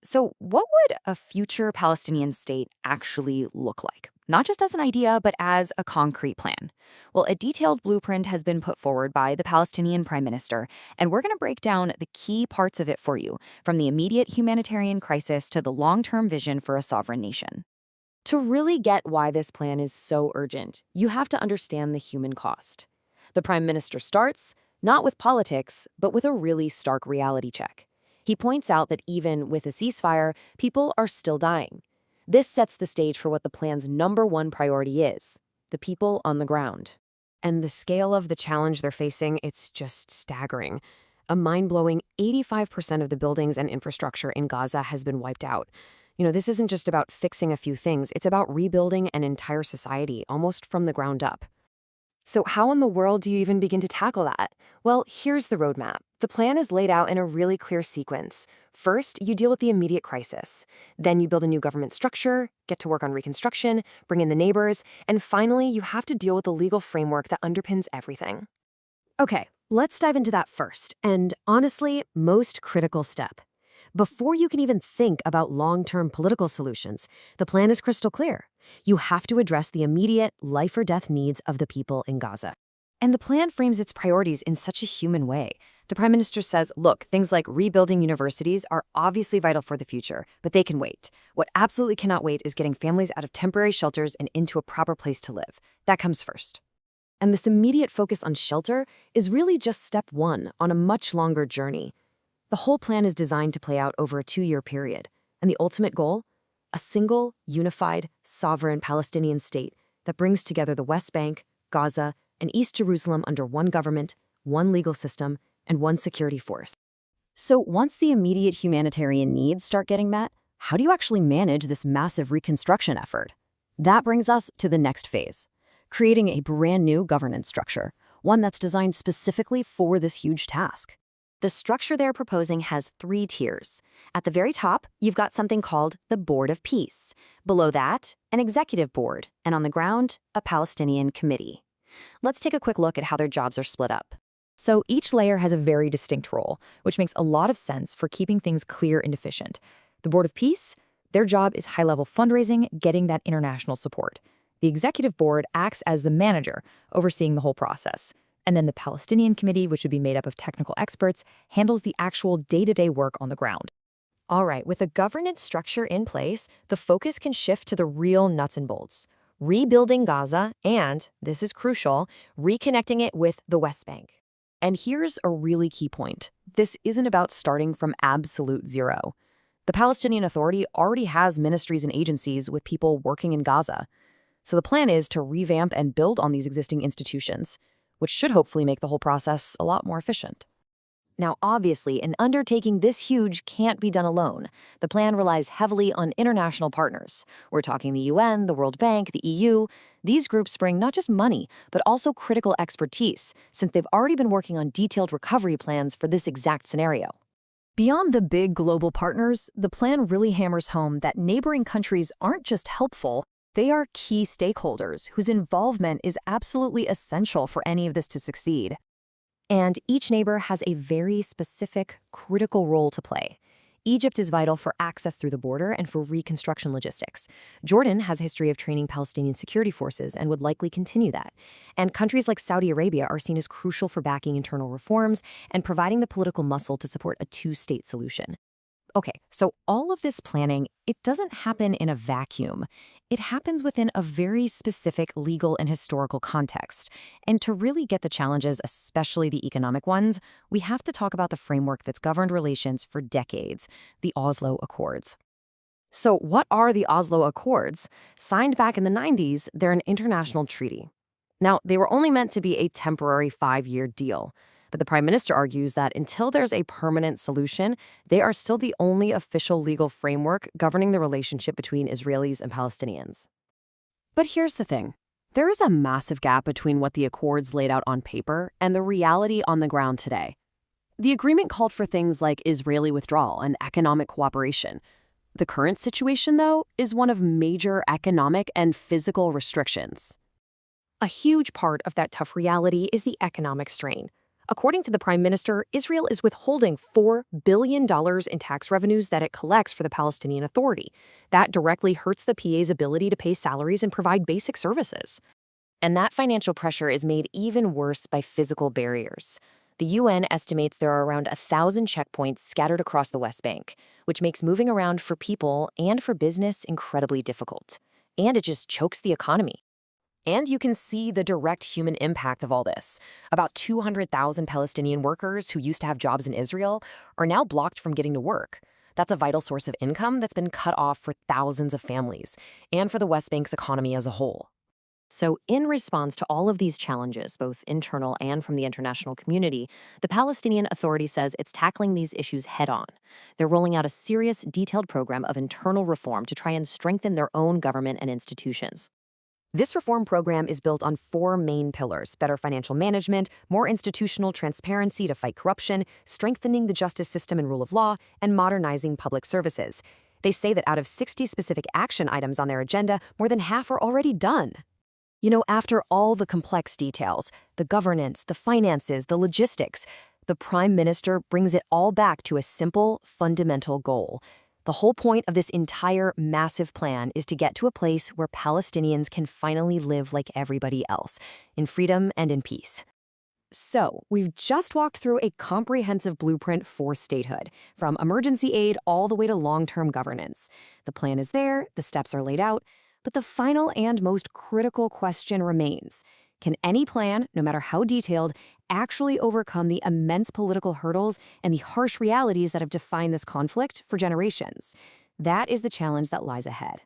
So, what would a future Palestinian state actually look like? Not just as an idea, but as a concrete plan. Well, a detailed blueprint has been put forward by the Palestinian Prime Minister, and we're going to break down the key parts of it for you, from the immediate humanitarian crisis to the long term vision for a sovereign nation. To really get why this plan is so urgent, you have to understand the human cost. The Prime Minister starts, not with politics, but with a really stark reality check. He points out that even with a ceasefire, people are still dying. This sets the stage for what the plan's #1 priority is: the people on the ground. And the scale of the challenge they're facing, it's just staggering. A mind-blowing 85% of the buildings and infrastructure in Gaza has been wiped out. This isn't just about fixing a few things, it's about rebuilding an entire society, almost from the ground up. So how in the world do you even begin to tackle that? Well, here's the roadmap. The plan is laid out in a really clear sequence. First, you deal with the immediate crisis. Then you build a new government structure, get to work on reconstruction, bring in the neighbors, and finally, you have to deal with the legal framework that underpins everything. Okay, let's dive into that first, and honestly, most critical step. Before you can even think about long-term political solutions, the plan is crystal clear. You have to address the immediate life-or-death needs of the people in Gaza. And the plan frames its priorities in such a human way. The Prime Minister says, look, things like rebuilding universities are obviously vital for the future, but they can wait. What absolutely cannot wait is getting families out of temporary shelters and into a proper place to live. That comes first. And this immediate focus on shelter is really just step one on a much longer journey. The whole plan is designed to play out over a 2-year period. And the ultimate goal? A single, unified, sovereign Palestinian state that brings together the West Bank, Gaza, and East Jerusalem under one government, one legal system, and one security force. So once the immediate humanitarian needs start getting met, how do you actually manage this massive reconstruction effort? That brings us to the next phase, creating a brand new governance structure, one that's designed specifically for this huge task. The structure they're proposing has 3 tiers. At the very top, you've got something called the Board of Peace. Below that, an executive board, and on the ground, a Palestinian committee. Let's take a quick look at how their jobs are split up. So each layer has a very distinct role, which makes a lot of sense for keeping things clear and efficient. The Board of Peace, their job is high-level fundraising, getting that international support. The executive board acts as the manager, overseeing the whole process. And then the Palestinian Committee, which would be made up of technical experts, handles the actual day-to-day work on the ground. All right, with a governance structure in place, the focus can shift to the real nuts and bolts: rebuilding Gaza and, this is crucial, reconnecting it with the West Bank. And here's a really key point. This isn't about starting from absolute zero. The Palestinian Authority already has ministries and agencies with people working in Gaza. So the plan is to revamp and build on these existing institutions, which should hopefully make the whole process a lot more efficient. Now, obviously, an undertaking this huge can't be done alone. The plan relies heavily on international partners. We're talking the UN, the World Bank, the EU. These groups bring not just money, but also critical expertise, since they've already been working on detailed recovery plans for this exact scenario. Beyond the big global partners, the plan really hammers home that neighboring countries aren't just helpful, they are key stakeholders whose involvement is absolutely essential for any of this to succeed. And each neighbor has a very specific, critical role to play. Egypt is vital for access through the border and for reconstruction logistics. Jordan has a history of training Palestinian security forces and would likely continue that. And countries like Saudi Arabia are seen as crucial for backing internal reforms and providing the political muscle to support a 2-state solution. Okay, so all of this planning, it doesn't happen in a vacuum. It happens within a very specific legal and historical context. And to really get the challenges, especially the economic ones, we have to talk about the framework that's governed relations for decades, the Oslo Accords. So what are the Oslo Accords? Signed back in the 90s, they're an international treaty. Now, they were only meant to be a temporary 5-year deal. But the Prime Minister argues that until there's a permanent solution, they are still the only official legal framework governing the relationship between Israelis and Palestinians. But here's the thing. There is a massive gap between what the Accords laid out on paper and the reality on the ground today. The agreement called for things like Israeli withdrawal and economic cooperation. The current situation, though, is one of major economic and physical restrictions. A huge part of that tough reality is the economic strain. According to the Prime Minister, Israel is withholding $4 billion in tax revenues that it collects for the Palestinian Authority. That directly hurts the PA's ability to pay salaries and provide basic services. And that financial pressure is made even worse by physical barriers. The UN estimates there are around 1,000 checkpoints scattered across the West Bank, which makes moving around for people and for business incredibly difficult. And it just chokes the economy. And you can see the direct human impact of all this. About 200,000 Palestinian workers who used to have jobs in Israel are now blocked from getting to work. That's a vital source of income that's been cut off for thousands of families and for the West Bank's economy as a whole. So, in response to all of these challenges, both internal and from the international community, the Palestinian Authority says it's tackling these issues head-on. They're rolling out a serious, detailed program of internal reform to try and strengthen their own government and institutions. This reform program is built on 4 main pillars: better financial management, more institutional transparency to fight corruption, strengthening the justice system and rule of law, and modernizing public services. They say that out of 60 specific action items on their agenda, more than half are already done. You know, after all the complex details, the governance, the finances, the logistics, the Prime Minister brings it all back to a simple, fundamental goal. The whole point of this entire massive plan is to get to a place where Palestinians can finally live like everybody else, in freedom and in peace. So, we've just walked through a comprehensive blueprint for statehood, from emergency aid all the way to long-term governance. The plan is there, the steps are laid out, but the final and most critical question remains. Can any plan, no matter how detailed, actually overcome the immense political hurdles and the harsh realities that have defined this conflict for generations? That is the challenge that lies ahead.